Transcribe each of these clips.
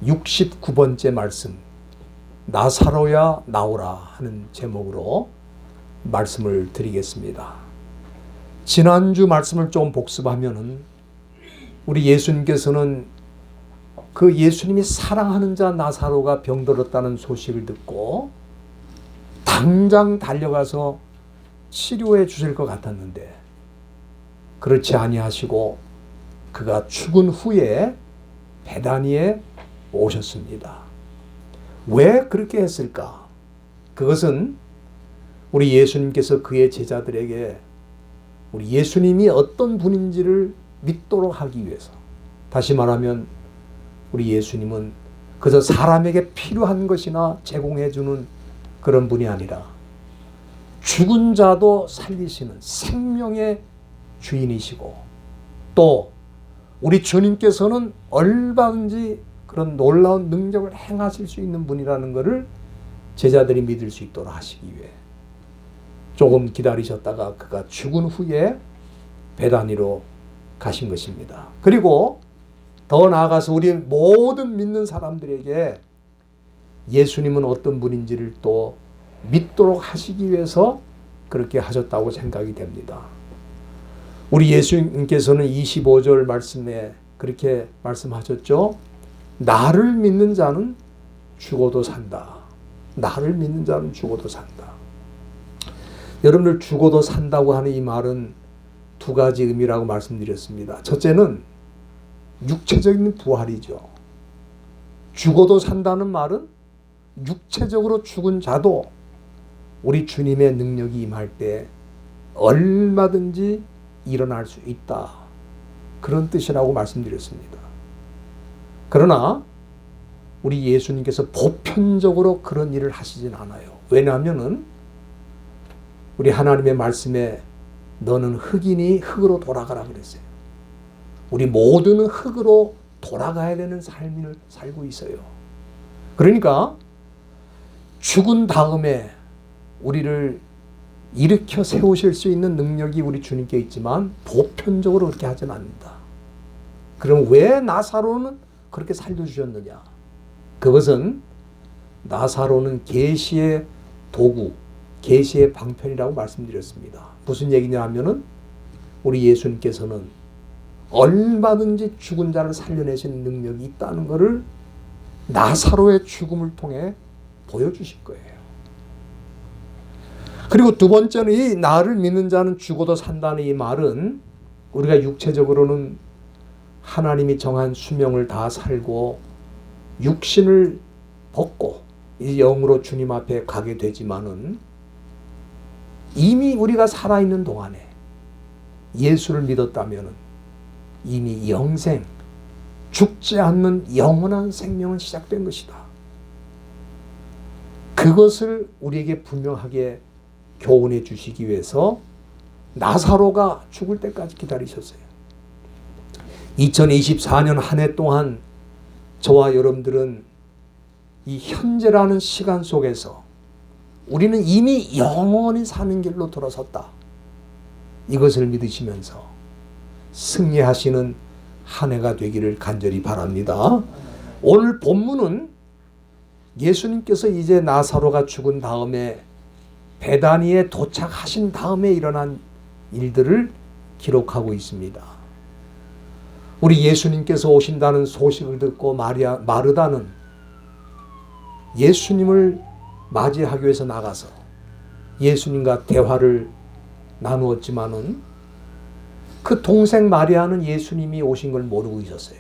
69번째 말씀, 나사로야 나오라 하는 제목으로 말씀을 드리겠습니다. 지난주 말씀을 좀 복습하면은 우리 예수님께서는 그 예수님이 사랑하는 자 나사로가 병들었다는 소식을 듣고 당장 달려가서 치료해 주실 것 같았는데 그렇지 아니하시고 그가 죽은 후에 베다니에 오셨습니다. 왜 그렇게 했을까? 그것은 우리 예수님께서 그의 제자들에게 우리 예수님이 어떤 분인지를 믿도록 하기 위해서, 다시 말하면 우리 예수님은 그저 사람에게 필요한 것이나 제공해 주는 그런 분이 아니라 죽은 자도 살리시는 생명의 주인이시고, 또 우리 주님께서는 얼마든지 그런 놀라운 능력을 행하실 수 있는 분이라는 것을 제자들이 믿을 수 있도록 하시기 위해 조금 기다리셨다가 그가 죽은 후에 베다니로 가신 것입니다. 그리고 더 나아가서 우리 모든 믿는 사람들에게 예수님은 어떤 분인지를 또 믿도록 하시기 위해서 그렇게 하셨다고 생각이 됩니다. 우리 예수님께서는 25절 말씀에 그렇게 말씀하셨죠. 나를 믿는 자는 죽어도 산다. 나를 믿는 자는 죽어도 산다. 여러분들, 죽어도 산다고 하는 이 말은 두 가지 의미라고 말씀드렸습니다. 첫째는 육체적인 부활이죠. 죽어도 산다는 말은 육체적으로 죽은 자도 우리 주님의 능력이 임할 때 얼마든지 일어날 수 있다. 그런 뜻이라고 말씀드렸습니다. 그러나 우리 예수님께서 보편적으로 그런 일을 하시진 않아요. 왜냐하면 우리 하나님의 말씀에 너는 흙이니 흙으로 돌아가라 그랬어요. 우리 모두는 흙으로 돌아가야 되는 삶을 살고 있어요. 그러니까 죽은 다음에 우리를 일으켜 세우실 수 있는 능력이 우리 주님께 있지만 보편적으로 그렇게 하진 않는다. 그럼 왜 나사로는 그렇게 살려주셨느냐? 그것은 나사로는 계시의 도구, 계시의 방편이라고 말씀드렸습니다. 무슨 얘기냐 하면은 우리 예수님께서는 얼마든지 죽은 자를 살려내시는 능력이 있다는 것을 나사로의 죽음을 통해 보여주실 거예요. 그리고 두 번째는 이 나를 믿는 자는 죽어도 산다는 이 말은 우리가 육체적으로는 하나님이 정한 수명을 다 살고 육신을 벗고 이 영으로 주님 앞에 가게 되지만은 이미 우리가 살아있는 동안에 예수를 믿었다면 이미 영생, 죽지 않는 영원한 생명은 시작된 것이다. 그것을 우리에게 분명하게 교훈해 주시기 위해서 나사로가 죽을 때까지 기다리셨어요. 2024년 한 해 동안 저와 여러분들은 이 현재라는 시간 속에서 우리는 이미 영원히 사는 길로 들어섰다. 이것을 믿으시면서 승리하시는 한 해가 되기를 간절히 바랍니다. 오늘 본문은 예수님께서 이제 나사로가 죽은 다음에 베다니에 도착하신 다음에 일어난 일들을 기록하고 있습니다. 우리 예수님께서 오신다는 소식을 듣고 마르다는 예수님을 맞이하기 위해서 나가서 예수님과 대화를 나누었지만은 그 동생 마리아는 예수님이 오신 걸 모르고 있었어요.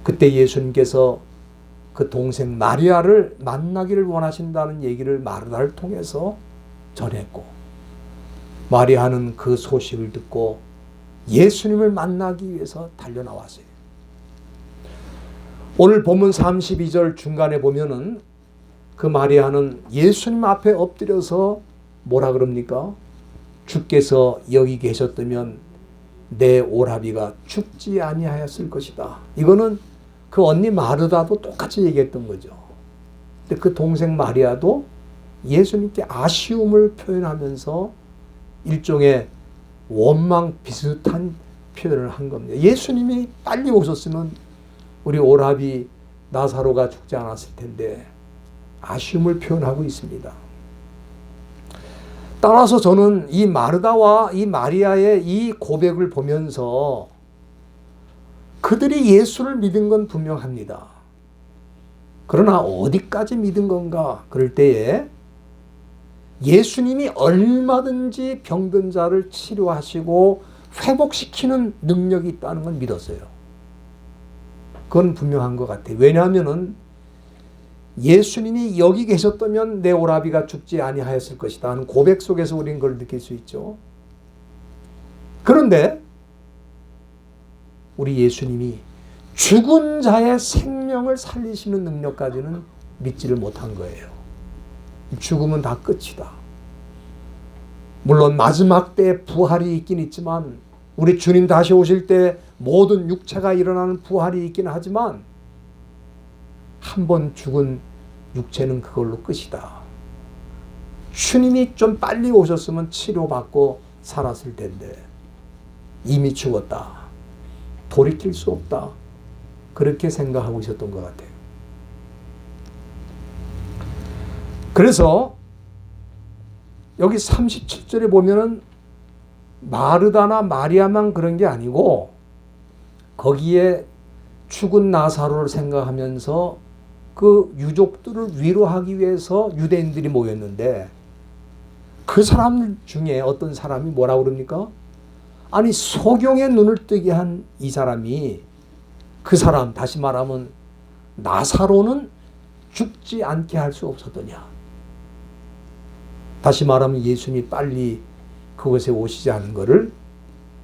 그때 예수님께서 그 동생 마리아를 만나기를 원하신다는 얘기를 마르다를 통해서 전했고, 마리아는 그 소식을 듣고 예수님을 만나기 위해서 달려나왔어요. 오늘 본문 32절 중간에 보면은 그 마리아는 예수님 앞에 엎드려서 뭐라 그럽니까? 주께서 여기 계셨다면 내 오라비가 죽지 아니하였을 것이다. 이거는 그 언니 마르다도 똑같이 얘기했던 거죠. 근데 그 동생 마리아도 예수님께 아쉬움을 표현하면서 일종의 원망 비슷한 표현을 한 겁니다. 예수님이 빨리 오셨으면 우리 오라비 나사로가 죽지 않았을 텐데 아쉬움을 표현하고 있습니다. 따라서 저는 이 마르다와 이 마리아의 이 고백을 보면서 그들이 예수를 믿은 건 분명합니다. 그러나 어디까지 믿은 건가? 그럴 때에 예수님이 얼마든지 병든 자를 치료하시고 회복시키는 능력이 있다는 건 믿었어요. 그건 분명한 것 같아요. 왜냐하면 예수님이 여기 계셨다면 내 오라비가 죽지 아니하였을 것이다 하는 고백 속에서 우리는 그걸 느낄 수 있죠. 그런데 우리 예수님이 죽은 자의 생명을 살리시는 능력까지는 믿지를 못한 거예요. 죽으면 다 끝이다. 물론 마지막 때 부활이 있긴 있지만 우리 주님 다시 오실 때 모든 육체가 일어나는 부활이 있긴 하지만 한 번 죽은 육체는 그걸로 끝이다. 주님이 좀 빨리 오셨으면 치료받고 살았을 텐데 이미 죽었다. 돌이킬 수 없다. 그렇게 생각하고 있었던 것 같아요. 그래서 여기 37절에 보면은 마르다나 마리아만 그런 게 아니고 거기에 죽은 나사로를 생각하면서 그 유족들을 위로하기 위해서 유대인들이 모였는데 그 사람 중에 어떤 사람이 뭐라고 그럽니까? 아니 소경의 눈을 뜨게 한 이 사람이 그 사람 다시 말하면 나사로는 죽지 않게 할 수 없었더냐. 다시 말하면 예수님이 빨리 그곳에 오시지 않은 것을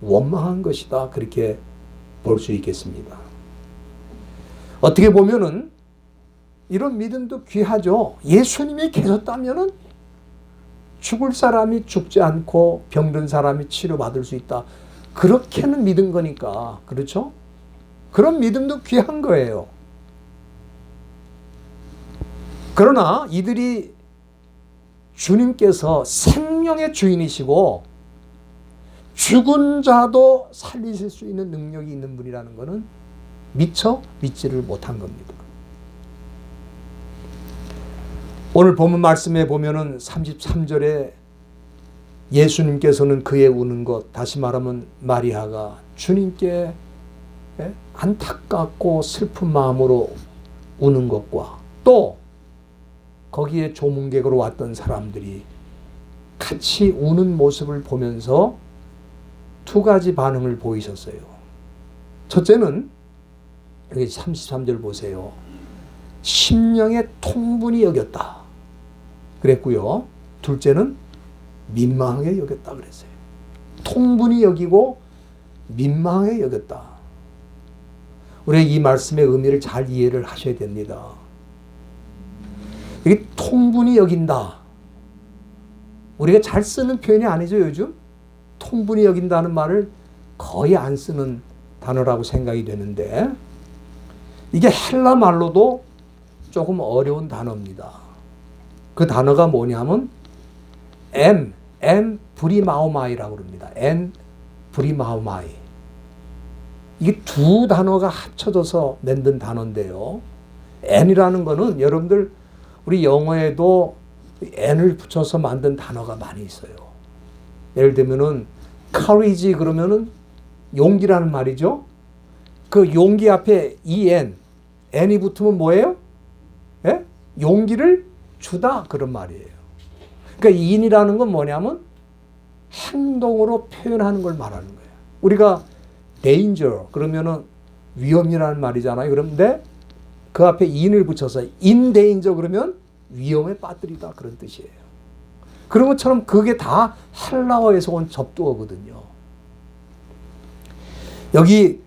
원망한 것이다. 그렇게 볼 수 있겠습니다. 어떻게 보면은 이런 믿음도 귀하죠. 예수님이 계셨다면은 죽을 사람이 죽지 않고 병든 사람이 치료받을 수 있다. 그렇게는 믿은 거니까. 그렇죠? 그런 믿음도 귀한 거예요. 그러나 이들이 주님께서 생명의 주인이시고 죽은 자도 살리실 수 있는 능력이 있는 분이라는 것은 미처 믿지를 못한 겁니다. 오늘 본문 말씀에 보면은 33절에 예수님께서는 그의 우는 것, 다시 말하면 마리아가 주님께 안타깝고 슬픈 마음으로 우는 것과 또 거기에 조문객으로 왔던 사람들이 같이 우는 모습을 보면서 두 가지 반응을 보이셨어요. 첫째는 여기 33절 보세요. 심령의 통분이 여겼다 그랬고요. 둘째는 민망하게 여겼다 그랬어요. 통분이 여기고 민망하게 여겼다. 우리가 이 말씀의 의미를 잘 이해를 하셔야 됩니다. 이게 통분이 여긴다. 우리가 잘 쓰는 표현이 아니죠, 요즘? 통분이 여긴다는 말을 거의 안 쓰는 단어라고 생각이 되는데 이게 헬라 말로도 조금 어려운 단어입니다. 그 단어가 뭐냐면 브리마오마이라고 그럽니다. 브리마오마이. 이게 두 단어가 합쳐져서 만든 단어인데요. N이라는 거는 여러분들 우리 영어에도 N을 붙여서 만든 단어가 많이 있어요. 예를 들면은 courage 그러면은 용기라는 말이죠. 그 용기 앞에 N이 붙으면 뭐예요? 예? 용기를 주다 그런 말이에요. 그러니까 인이라는 건 뭐냐면 행동으로 표현하는 걸 말하는 거예요. 우리가 danger 그러면은 위험이라는 말이잖아요. 그런데 그 앞에 in을 붙여서 in danger 그러면 위험에 빠뜨리다 그런 뜻이에요. 그런 것처럼 그게 다 헬라어에서 온 접두어거든요. 여기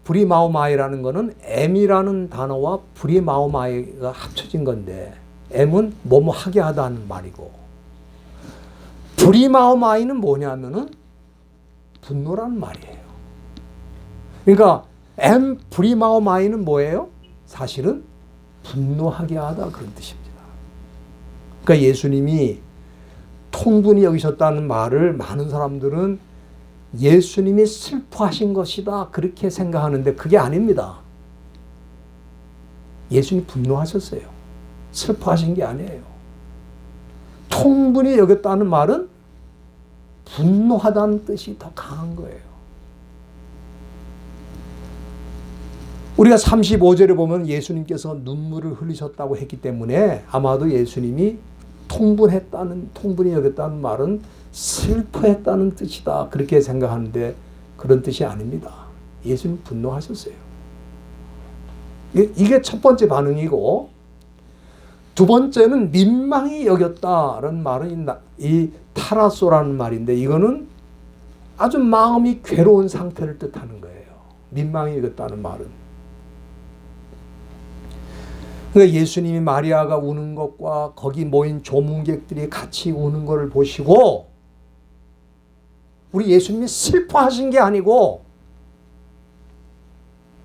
브리마오마이라는 거는 M이라는 단어와 브리마오마이가 합쳐진 건데 M은 뭐뭐 하게 하다는 말이고 브리마오마이는 뭐냐면은 분노라는 말이에요. 그러니까 브리마오마이는 뭐예요? 사실은 분노하게 하다 그런 뜻입니다. 그러니까 예수님이 통분이 여기셨다는 말을 많은 사람들은 예수님이 슬퍼하신 것이다 그렇게 생각하는데 그게 아닙니다. 예수님 분노하셨어요. 슬퍼하신 게 아니에요. 통분히 여겼다는 말은 분노하다는 뜻이 더 강한 거예요. 우리가 35절에 보면 예수님께서 눈물을 흘리셨다고 했기 때문에 아마도 예수님이 통분히 여겼다는 말은 슬퍼했다는 뜻이다, 그렇게 생각하는데 그런 뜻이 아닙니다. 예수님 분노하셨어요. 이게 첫 번째 반응이고, 두 번째는 민망히 여겼다라는 말은 이 타라소라는 말인데, 이거는 아주 마음이 괴로운 상태를 뜻하는 거예요. 민망히 여겼다는 말은. 그러니까 예수님이 마리아가 우는 것과 거기 모인 조문객들이 같이 우는 것을 보시고, 우리 예수님이 슬퍼하신 게 아니고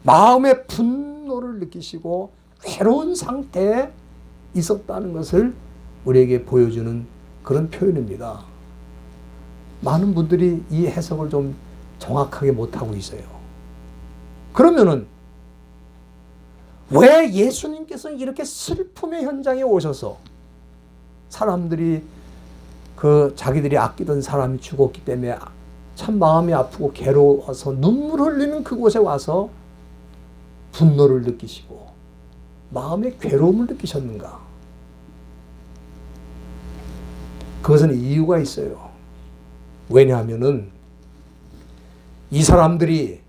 마음의 분노를 느끼시고 괴로운 상태에 있었다는 것을 우리에게 보여주는 그런 표현입니다. 많은 분들이 이 해석을 좀 정확하게 못하고 있어요. 그러면은 왜 예수님께서 이렇게 슬픔의 현장에 오셔서 사람들이 자기들이 아끼던 사람이 죽었기 때문에 참 마음이 아프고 괴로워서 눈물 흘리는 그곳에 와서 분노를 느끼시고 마음의 괴로움을 느끼셨는가? 그것은 이유가 있어요. 왜냐하면은 이 사람들이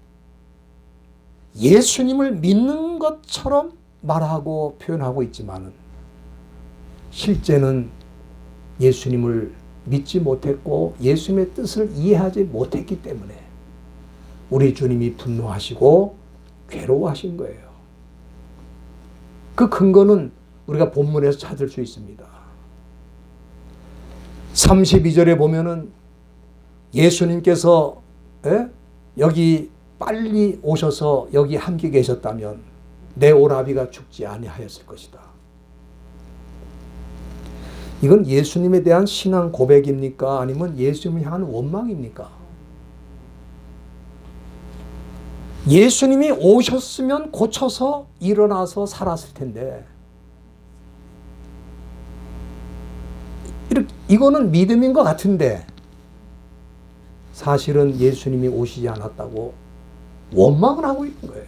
예수님을 믿는 것처럼 말하고 표현하고 있지만은 실제는 예수님을 믿지 못했고 예수님의 뜻을 이해하지 못했기 때문에 우리 주님이 분노하시고 괴로워하신 거예요. 그 근거는 우리가 본문에서 찾을 수 있습니다. 32절에 보면은 예수님께서 여기 빨리 오셔서 여기 함께 계셨다면 내 오라비가 죽지 아니하였을 것이다. 이건 예수님에 대한 신앙 고백입니까? 아니면 예수님을 향한 원망입니까? 예수님이 오셨으면 고쳐서 일어나서 살았을 텐데 이거는 믿음인 것 같은데 사실은 예수님이 오시지 않았다고 원망을 하고 있는 거예요.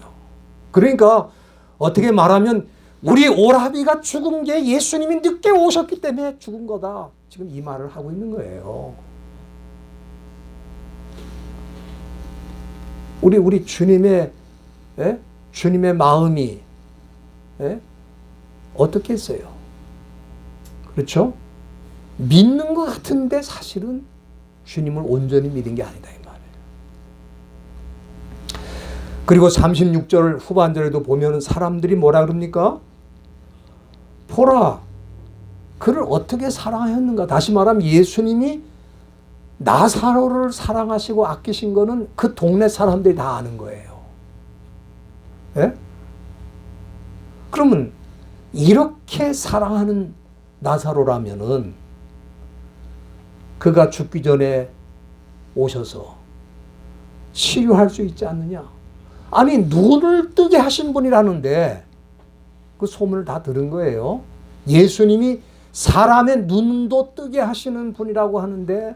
그러니까 어떻게 말하면 우리 오라비가 죽은 게 예수님이 늦게 오셨기 때문에 죽은 거다. 지금 이 말을 하고 있는 거예요. 우리 주님의 마음이 어떻게 했어요? 그렇죠? 믿는 것 같은데 사실은 주님을 온전히 믿은 게 아니다 이 말이에요. 그리고 36절 후반절에도 보면 사람들이 뭐라 그럽니까? 보라, 그를 어떻게 사랑하였는가. 다시 말하면 예수님이 나사로를 사랑하시고 아끼신 거는 그 동네 사람들이 다 아는 거예요. 예? 그러면 이렇게 사랑하는 나사로라면은 그가 죽기 전에 오셔서 치료할 수 있지 않느냐? 아니 눈을 뜨게 하신 분이라는데 그 소문을 다 들은 거예요. 예수님이 사람의 눈도 뜨게 하시는 분이라고 하는데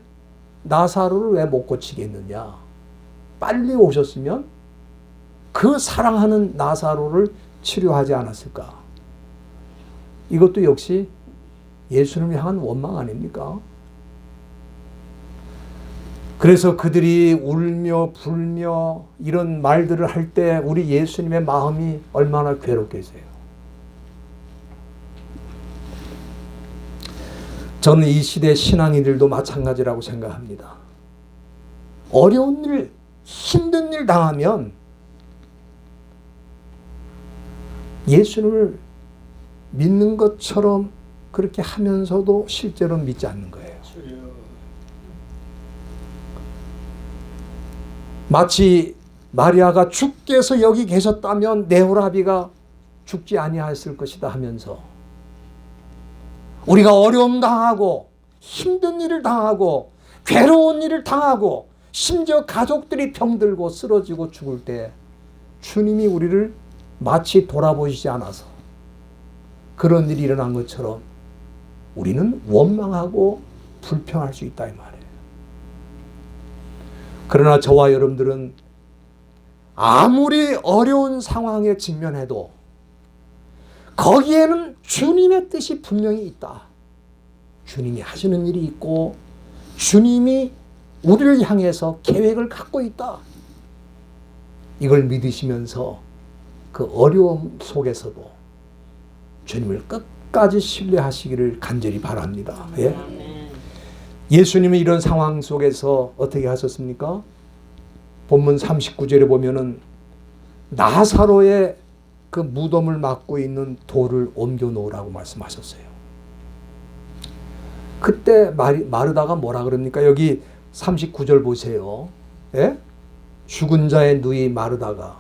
나사로를 왜 못 고치겠느냐? 빨리 오셨으면 그 사랑하는 나사로를 치료하지 않았을까? 이것도 역시 예수님을 향한 원망 아닙니까? 그래서 그들이 울며 불며 이런 말들을 할 때 우리 예수님의 마음이 얼마나 괴롭겠어요. 저는 이 시대 신앙인들도 마찬가지라고 생각합니다. 어려운 일, 힘든 일 당하면 예수님을 믿는 것처럼 그렇게 하면서도 실제로 믿지 않는 거예요. 마치 마리아가 주께서 여기 계셨다면 내 오라비가 죽지 아니하였을 것이다 하면서 우리가 어려움 당하고 힘든 일을 당하고 괴로운 일을 당하고 심지어 가족들이 병들고 쓰러지고 죽을 때 주님이 우리를 마치 돌아보시지 않아서 그런 일이 일어난 것처럼 우리는 원망하고 불평할 수 있다 이 말이에요. 그러나 저와 여러분들은 아무리 어려운 상황에 직면해도 거기에는 주님의 뜻이 분명히 있다. 주님이 하시는 일이 있고 주님이 우리를 향해서 계획을 갖고 있다. 이걸 믿으시면서 그 어려움 속에서도 주님을 끝까지 신뢰하시기를 간절히 바랍니다. 예? 예수님은 이런 상황 속에서 어떻게 하셨습니까? 본문 39절에 보면은 나사로의 그 무덤을 막고 있는 돌을 옮겨 놓으라고 말씀하셨어요. 그때 마르다가 뭐라 그럽니까? 여기 39절 보세요. 예? 죽은 자의 누이 마르다가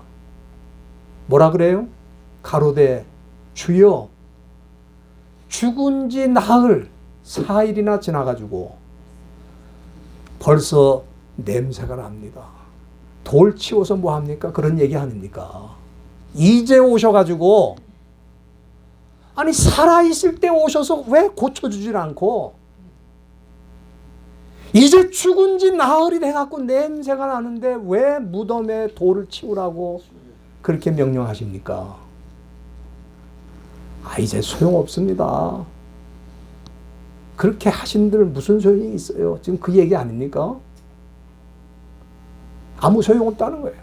뭐라 그래요? 가로되 주여 죽은 지 나흘 4일이나 지나가지고 벌써 냄새가 납니다. 돌 치워서 뭐 합니까? 그런 얘기 아닙니까? 이제 오셔가지고 아니 살아있을 때 오셔서 왜 고쳐주질 않고 이제 죽은 지 나흘이 돼갖고 냄새가 나는데 왜 무덤에 돌을 치우라고 그렇게 명령하십니까? 이제 소용없습니다. 그렇게 하신들 무슨 소용이 있어요? 지금 그 얘기 아닙니까? 아무 소용없다는 거예요.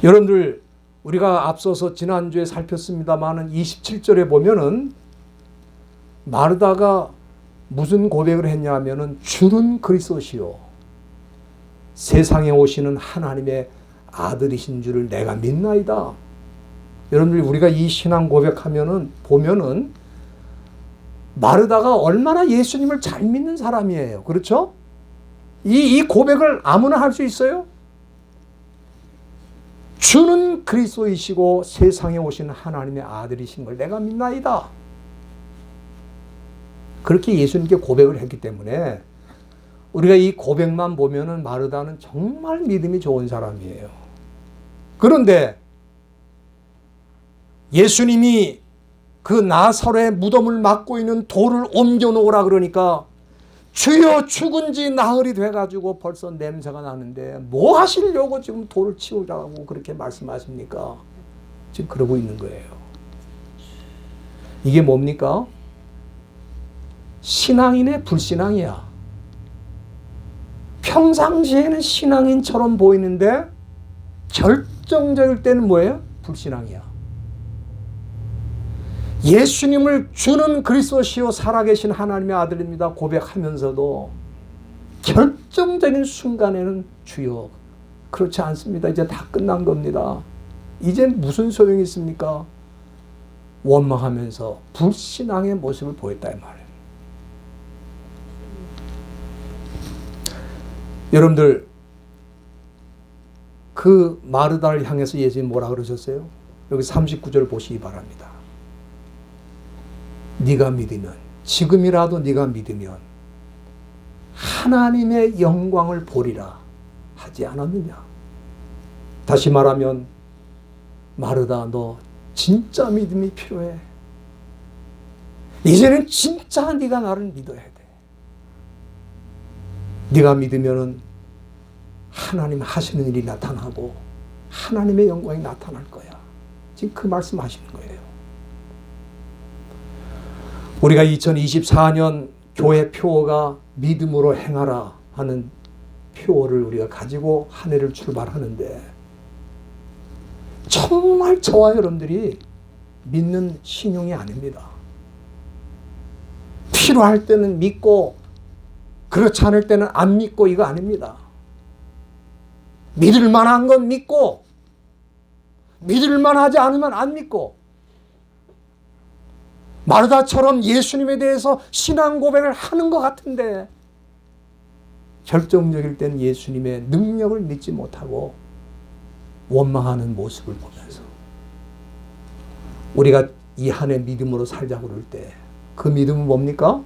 여러분들 우리가 앞서서 지난주에 살폈습니다마는 27절에 보면은 마르다가 무슨 고백을 했냐 하면은 주는 그리스도시요 세상에 오시는 하나님의 아들이신 줄을 내가 믿나이다. 여러분들 우리가 이 신앙 고백하면은 보면은 마르다가 얼마나 예수님을 잘 믿는 사람이에요. 그렇죠? 이 고백을 아무나 할 수 있어요? 주는 그리스도이시고 세상에 오신 하나님의 아들이신 걸 내가 믿나이다. 그렇게 예수님께 고백을 했기 때문에 우리가 이 고백만 보면은 마르다는 정말 믿음이 좋은 사람이에요. 그런데 예수님이 그 나사로의 무덤을 막고 있는 돌을 옮겨 놓으라 그러니까 주여 죽은 지 나흘이 돼가지고 벌써 냄새가 나는데 뭐 하시려고 지금 돌을 치우라고 그렇게 말씀하십니까? 지금 그러고 있는 거예요. 이게 뭡니까? 신앙인의 불신앙이야. 평상시에는 신앙인처럼 보이는데 결정적일 때는 뭐예요? 불신앙이야. 예수님을 주는 그리스도시요 살아계신 하나님의 아들입니다 고백하면서도 결정적인 순간에는 주여 그렇지 않습니다. 이제 다 끝난 겁니다. 이제 무슨 소용이 있습니까? 원망하면서 불신앙의 모습을 보였다 이 말이에요. 여러분들 그 마르다를 향해서 예수님 뭐라 그러셨어요? 여기 39절 보시기 바랍니다. 네가 믿으면 지금이라도 네가 믿으면 하나님의 영광을 보리라 하지 않았느냐. 다시 말하면 마르다 너 진짜 믿음이 필요해. 이제는 진짜 네가 나를 믿어야 돼. 네가 믿으면 하나님 하시는 일이 나타나고 하나님의 영광이 나타날 거야. 지금 그 말씀하시는 거예요. 우리가 2024년 교회 표어가 믿음으로 행하라 하는 표어를 우리가 가지고 한 해를 출발하는데 정말 저와 여러분들이 믿는 신용이 아닙니다. 필요할 때는 믿고 그렇지 않을 때는 안 믿고 이거 아닙니다. 믿을 만한 건 믿고 믿을 만하지 않으면 안 믿고 마르다처럼 예수님에 대해서 신앙 고백을 하는 것 같은데 결정적일 때는 예수님의 능력을 믿지 못하고 원망하는 모습을 보면서 우리가 이 한 해 믿음으로 살자고 그럴 때 그 믿음은 뭡니까?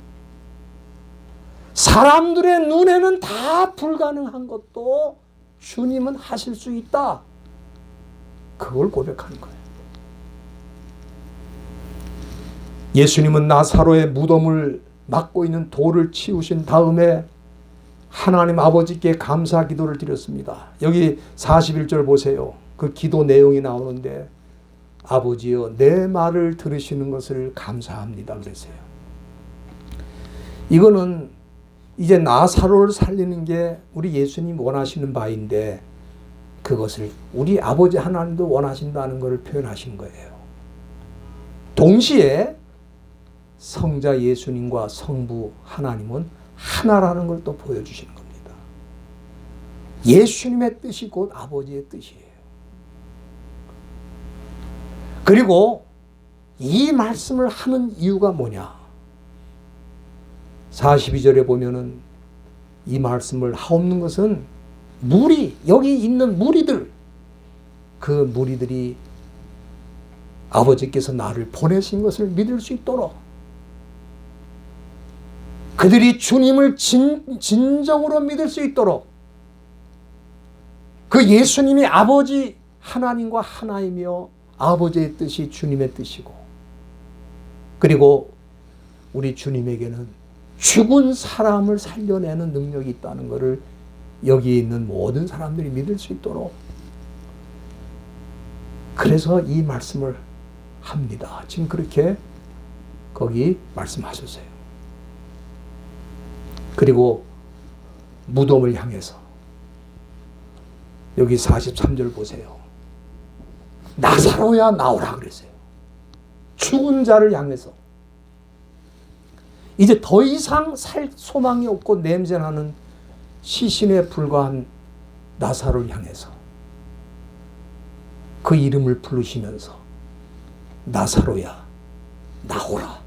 사람들의 눈에는 다 불가능한 것도 주님은 하실 수 있다. 그걸 고백하는 거예요. 예수님은 나사로의 무덤을 막고 있는 돌을 치우신 다음에 하나님 아버지께 감사 기도를 드렸습니다. 여기 41절 보세요. 그 기도 내용이 나오는데 아버지여 내 말을 들으시는 것을 감사합니다 그랬어요. 이거는 이제 나사로를 살리는 게 우리 예수님 원하시는 바인데 그것을 우리 아버지 하나님도 원하신다는 것을 표현하신 거예요. 동시에 성자 예수님과 성부 하나님은 하나라는 걸 또 보여주시는 겁니다. 예수님의 뜻이 곧 아버지의 뜻이에요. 그리고 이 말씀을 하는 이유가 뭐냐? 42절에 보면은 이 말씀을 하옵는 것은 여기 있는 무리들, 그 무리들이 아버지께서 나를 보내신 것을 믿을 수 있도록 그들이 주님을 진정으로 믿을 수 있도록 그 예수님이 아버지 하나님과 하나이며 아버지의 뜻이 주님의 뜻이고 그리고 우리 주님에게는 죽은 사람을 살려내는 능력이 있다는 것을 여기 있는 모든 사람들이 믿을 수 있도록 그래서 이 말씀을 합니다. 지금 그렇게 거기 말씀하셨어요. 그리고 무덤을 향해서 여기 43절 보세요. 나사로야 나오라 그랬어요. 죽은 자를 향해서 이제 더 이상 살 소망이 없고 냄새나는 시신에 불과한 나사로를 향해서 그 이름을 부르시면서 나사로야 나오라.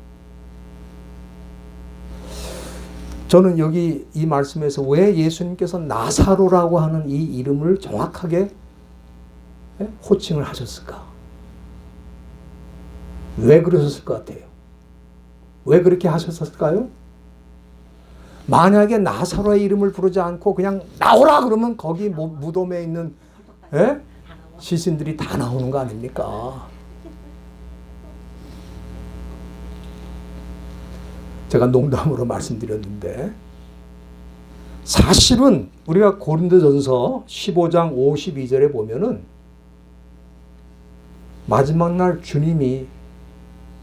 저는 여기 이 말씀에서 왜 예수님께서 나사로라고 하는 이 이름을 정확하게 호칭을 하셨을까? 왜 그러셨을 것 같아요? 왜 그렇게 하셨을까요? 만약에 나사로의 이름을 부르지 않고 그냥 나오라 그러면 거기 무덤에 있는 시신들이 다 나오는 거 아닙니까? 제가 농담으로 말씀드렸는데 사실은 우리가 고린도전서 15장 52절에 보면은 마지막 날 주님이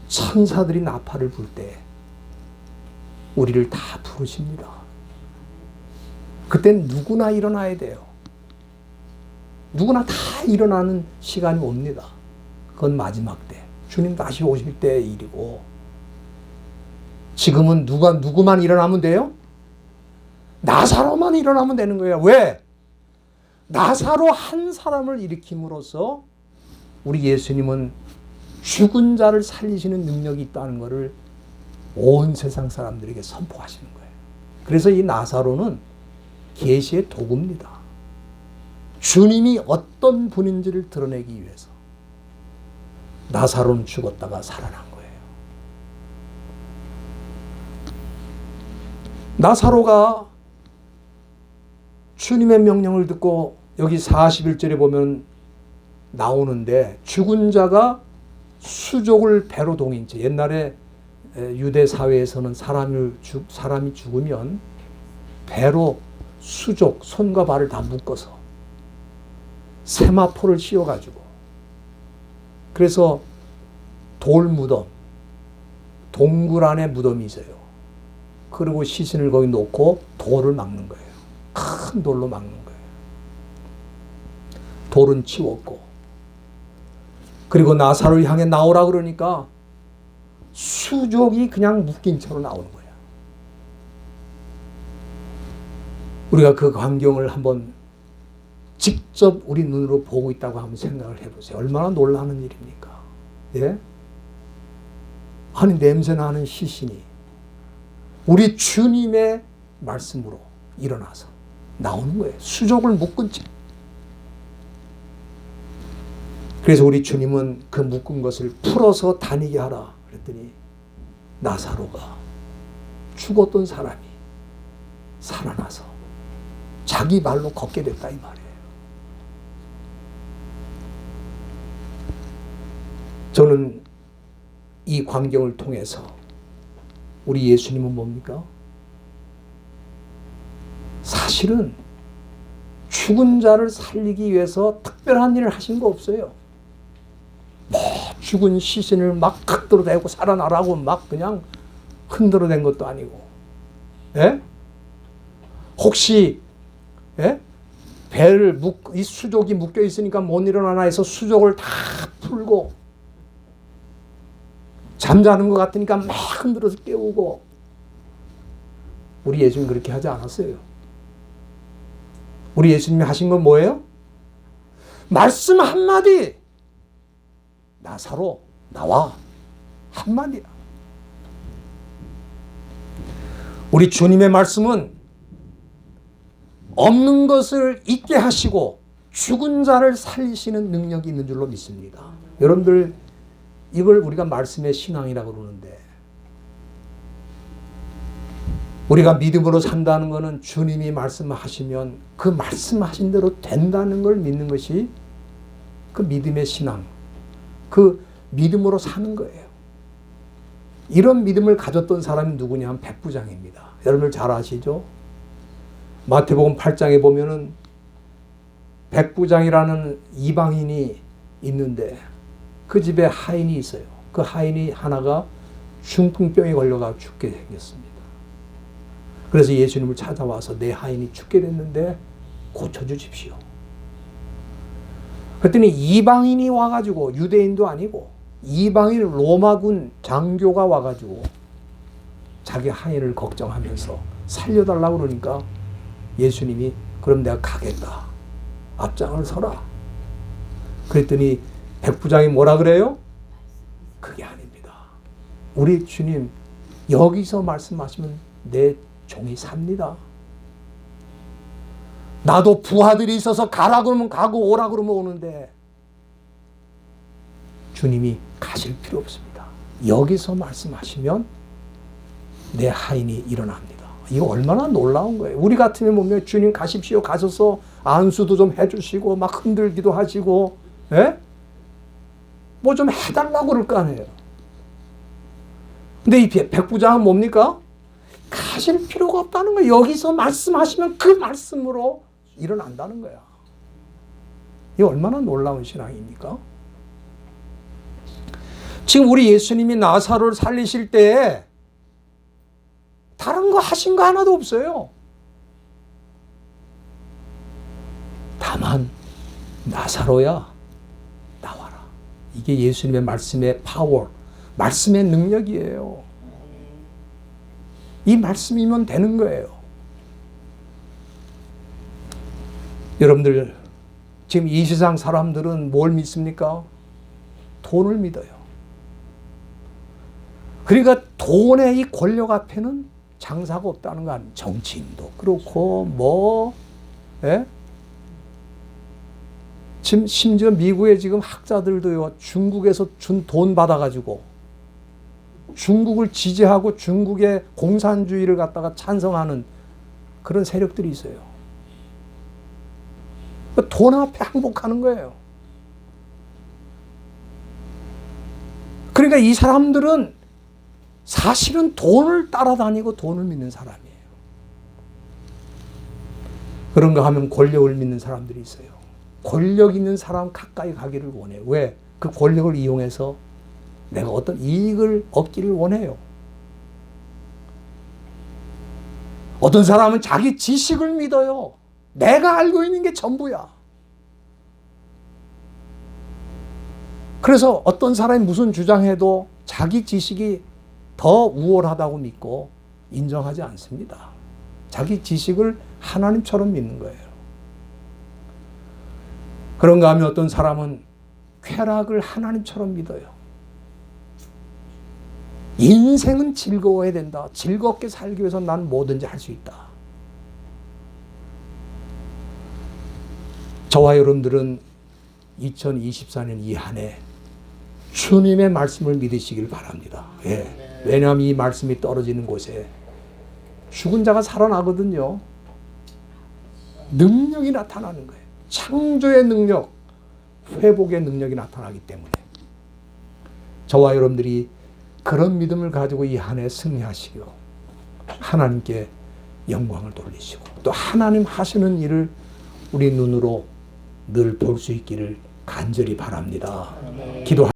천사들이 나팔을 불 때 우리를 다 부르십니다. 그땐 누구나 일어나야 돼요. 누구나 다 일어나는 시간이 옵니다. 그건 마지막 때. 주님 다시 오실 때의 일이고 지금은 누구만 일어나면 돼요? 나사로만 일어나면 되는 거예요. 왜? 나사로 한 사람을 일으킴으로써 우리 예수님은 죽은 자를 살리시는 능력이 있다는 것을 온 세상 사람들에게 선포하시는 거예요. 그래서 이 나사로는 계시의 도구입니다. 주님이 어떤 분인지를 드러내기 위해서 나사로는 죽었다가 살아난 거예요. 나사로가 주님의 명령을 듣고 여기 41절에 보면 나오는데 죽은 자가 수족을 배로 동인 채 옛날에 유대 사회에서는 사람이 죽으면 배로 수족 손과 발을 다 묶어서 세마포를 씌워가지고 그래서 돌무덤 동굴 안에 무덤이 있어요. 그리고 시신을 거기 놓고 돌을 막는 거예요. 큰 돌로 막는 거예요. 돌은 치웠고 그리고 나사로를 향해 나오라 그러니까 수족이 그냥 묶인 채로 나오는 거예요. 우리가 그 광경을 한번 직접 우리 눈으로 보고 있다고 한번 생각을 해보세요. 얼마나 놀라는 일입니까? 예? 아니 냄새나는 시신이 우리 주님의 말씀으로 일어나서 나오는 거예요. 수족을 묶은 채. 그래서 우리 주님은 그 묶은 것을 풀어서 다니게 하라 그랬더니 나사로가 죽었던 사람이 살아나서 자기 발로 걷게 됐다 이 말이에요. 저는 이 광경을 통해서 우리 예수님은 뭡니까? 사실은 죽은 자를 살리기 위해서 특별한 일을 하신 거 없어요. 뭐 죽은 시신을 막 흔들어대고 살아나라고 막 그냥 흔들어댄 것도 아니고, 예? 혹시 배를 이 수족이 묶여 있으니까 못 일어나나 해서 수족을 다 풀고 잠자는 것 같으니까 막 흔들어서 깨우고, 우리 예수님 그렇게 하지 않았어요. 우리 예수님이 하신 건 뭐예요? 말씀 한마디, 나사로 나와, 한마디야. 우리 주님의 말씀은 없는 것을 있게 하시고 죽은 자를 살리시는 능력이 있는 줄로 믿습니다. 여러분들, 이걸 우리가 말씀의 신앙이라고 그러는데, 우리가 믿음으로 산다는 것은 주님이 말씀하시면 그 말씀하신 대로 된다는 걸 믿는 것이 그 믿음의 신앙, 그 믿음으로 사는 거예요. 이런 믿음을 가졌던 사람이 누구냐 하면 백부장입니다. 여러분들 잘 아시죠? 마태복음 8장에 보면은 백부장이라는 이방인이 있는데 그 집에 하인이 있어요. 그 하인이 하나가 중풍병에 걸려가 죽게 생겼습니다. 그래서 예수님을 찾아와서 내 하인이 죽게 됐는데 고쳐주십시오. 그랬더니 이방인이 와가지고, 유대인도 아니고 이방인 로마군 장교가 와가지고 자기 하인을 걱정하면서 살려달라고 그러니까 예수님이 그럼 내가 가겠다, 앞장을 서라. 그랬더니 백부장이 뭐라 그래요? 그게 아닙니다. 우리 주님 여기서 말씀하시면 내 종이 삽니다. 나도 부하들이 있어서 가라 그러면 가고 오라 그러면 오는데 주님이 가실 필요 없습니다. 여기서 말씀하시면 내 하인이 일어납니다. 이거 얼마나 놀라운 거예요. 우리 같으면 보면 주님 가십시오, 가셔서 안수도 좀 해주시고 막 흔들기도 하시고, 뭐 좀 해달라고 그럴 거 아니에요. 근데 이 백부장은 뭡니까? 가실 필요가 없다는 거예요. 여기서 말씀하시면 그 말씀으로 일어난다는 거야. 이게 얼마나 놀라운 신앙입니까? 지금 우리 예수님이 나사로를 살리실 때 다른 거 하신 거 하나도 없어요. 다만 나사로야 나와라. 이게 예수님의 말씀의 파워, 말씀의 능력이에요. 이 말씀이면 되는 거예요. 여러분들, 지금 이 세상 사람들은 뭘 믿습니까? 돈을 믿어요. 그러니까 돈의 이 권력 앞에는 장사가 없다는 거 아니에요. 정치인도 그렇고 지금 심지어 미국의 지금 학자들도요, 중국에서 준 돈 받아가지고 중국을 지지하고 중국의 공산주의를 갖다가 찬성하는 그런 세력들이 있어요. 돈 앞에 항복하는 거예요. 그러니까 이 사람들은 사실은 돈을 따라다니고 돈을 믿는 사람이에요. 그런가 하면 권력을 믿는 사람들이 있어요. 권력 있는 사람 가까이 가기를 원해요. 왜? 그 권력을 이용해서 내가 어떤 이익을 얻기를 원해요. 어떤 사람은 자기 지식을 믿어요. 내가 알고 있는 게 전부야. 그래서 어떤 사람이 무슨 주장해도 자기 지식이 더 우월하다고 믿고 인정하지 않습니다. 자기 지식을 하나님처럼 믿는 거예요. 그런가 하면 어떤 사람은 쾌락을 하나님처럼 믿어요. 인생은 즐거워야 된다. 즐겁게 살기 위해서 난 뭐든지 할 수 있다. 저와 여러분들은 2024년 이 한 해 주님의 말씀을 믿으시길 바랍니다. 예. 왜냐하면 이 말씀이 떨어지는 곳에 죽은 자가 살아나거든요. 능력이 나타나는 거예요. 창조의 능력, 회복의 능력이 나타나기 때문에 저와 여러분들이 그런 믿음을 가지고 이 한 해 승리하시고 하나님께 영광을 돌리시고 또 하나님 하시는 일을 우리 눈으로 늘 볼 수 있기를 간절히 바랍니다. 기도하